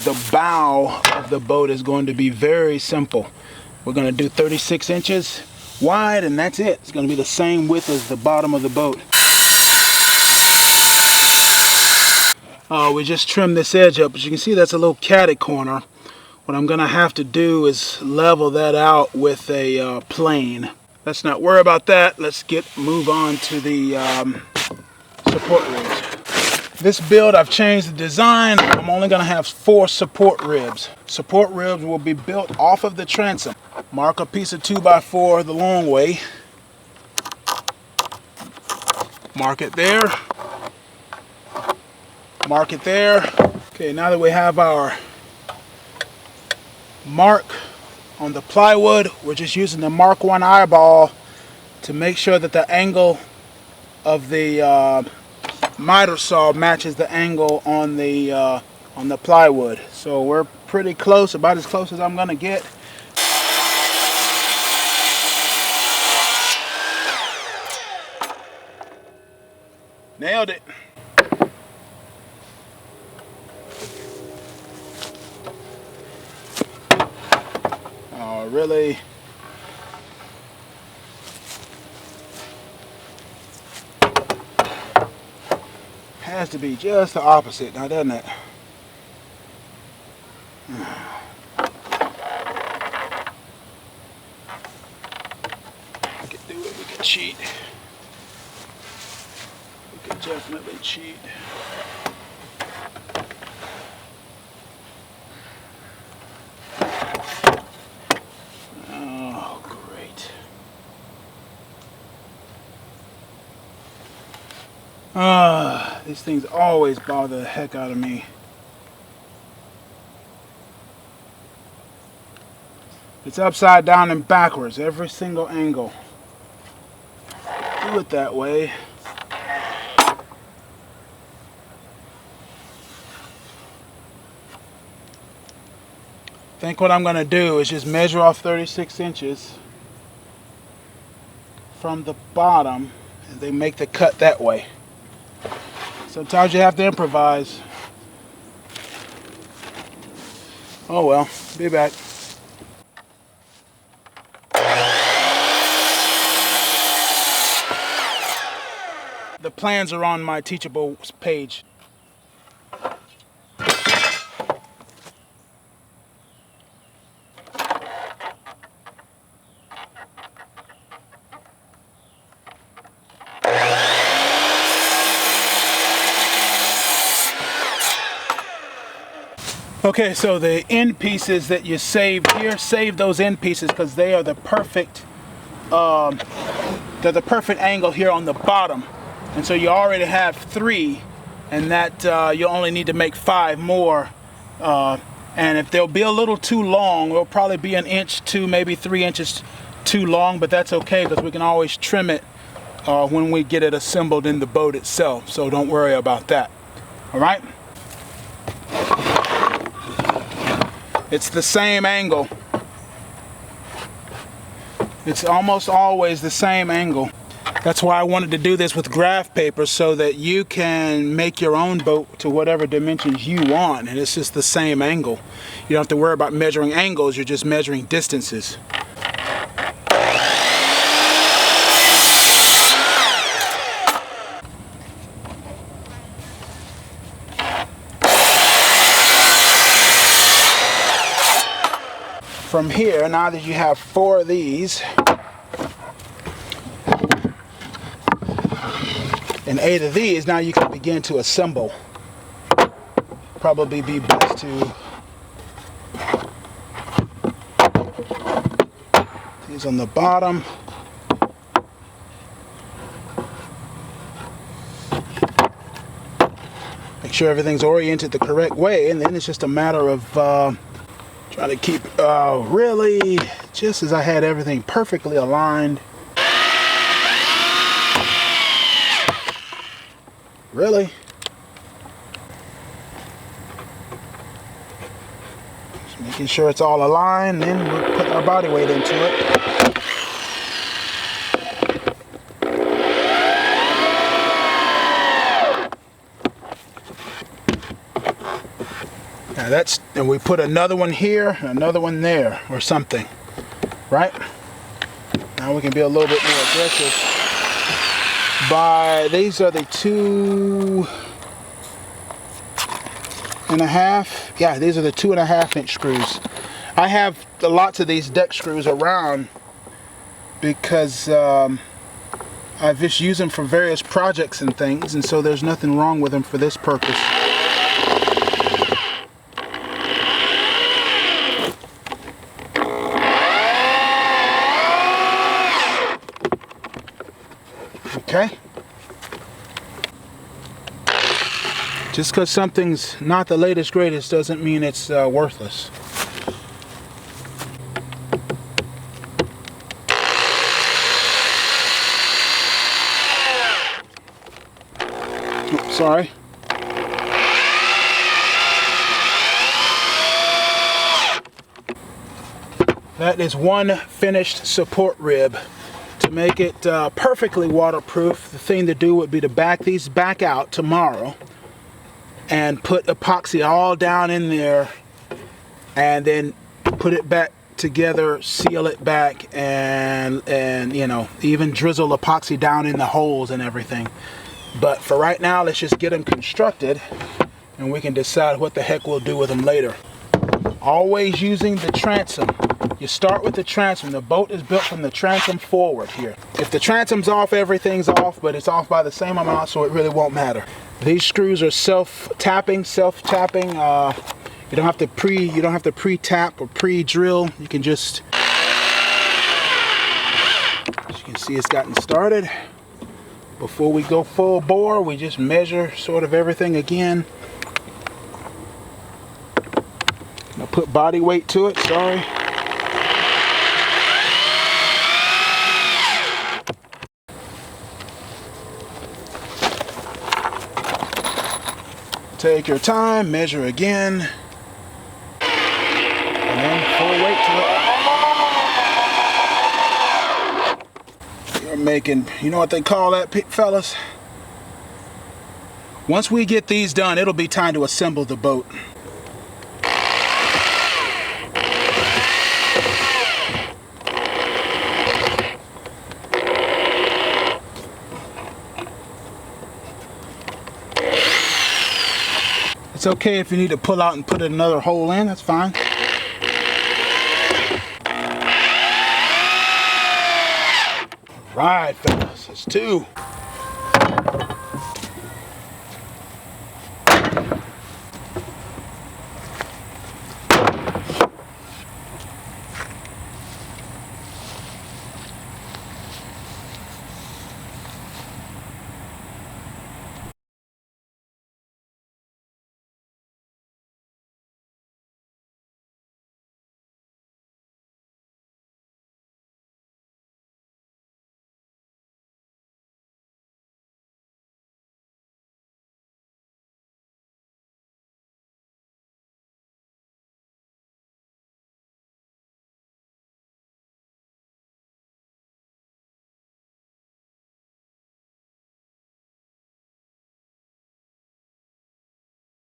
the bow of the boat is going to be very simple. We're going to do 36 inches wide, and that's it. It's going to be the same width as the bottom of the boat. We just trimmed this edge up, but you can see that's a little catty corner. What I'm going to have to do is level that out with a plane. Let's not worry about that. Let's move on to the support ribs. This build, I've changed the design. I'm only going to have 4 support ribs. Support ribs will be built off of the transom. Mark a piece of 2x4 the long way. Mark it there. Mark it there. Okay, now that we have our mark on the plywood, we're just using the Mark 1 eyeball to make sure that the angle of the miter saw matches the angle on the plywood. So we're pretty close, about as close as I'm gonna get. Nailed it. Oh, really? Has to be just the opposite now, doesn't it? We could do it, we could cheat. We could definitely cheat. Oh, great. These things always bother the heck out of me. It's upside down and backwards, every single angle. Do it that way. I think what I'm going to do is just measure off 36 inches from the bottom, and they make the cut that way. Sometimes you have to improvise. Oh well, be back. The plans are on my Teachable page. Okay, so the end pieces that you saved here, save those end pieces because they are the perfect angle here on the bottom. And so you already have 3, and that you only need to make 5 more. And if they'll be a little too long, it'll probably be 1 inch to maybe 3 inches too long, but that's okay because we can always trim it when we get it assembled in the boat itself. So don't worry about that. All right? It's the same angle. It's almost always the same angle. That's why I wanted to do this with graph paper so that you can make your own boat to whatever dimensions you want, and it's just the same angle. You don't have to worry about measuring angles, you're just measuring distances. From here, now that you have 4 of these and 8 of these, now you can begin to assemble. Probably be best to these on the bottom. Make sure everything's oriented the correct way, and then it's just a matter of trying to keep really just as I had everything perfectly aligned. Really? Just making sure it's all aligned, then we'll put our body weight into it. and we put another one here, another one there, or something, right? Now we can be a little bit more aggressive. These are the 2.5. Yeah, these are the 2.5-inch screws. I have lots of these deck screws around because I've just used them for various projects and things, and so there's nothing wrong with them for this purpose. Okay? Just because something's not the latest greatest doesn't mean it's worthless. Oops, sorry. That is one finished support rib. To make it perfectly waterproof, the thing to do would be to back these back out tomorrow and put epoxy all down in there, and then put it back together, seal it back, and you know, even drizzle epoxy down in the holes and everything. But for right now, let's just get them constructed, and we can decide what the heck we'll do with them later. Always using the transom. You start with the transom. The boat is built from the transom forward here. If the transom's off, everything's off, but it's off by the same amount, so it really won't matter. These screws are self-tapping. You don't have to pre-tap or pre-drill. You can just, as you can see, it's gotten started. Before we go full bore, we just measure sort of everything again. I'll put body weight to it, sorry. Take your time, measure again, and then full weight to it. You're making, you know what they call that, fellas? Once we get these done, it'll be time to assemble the boat. It's okay if you need to pull out and put another hole in, that's fine. Right, fellas, it's 2.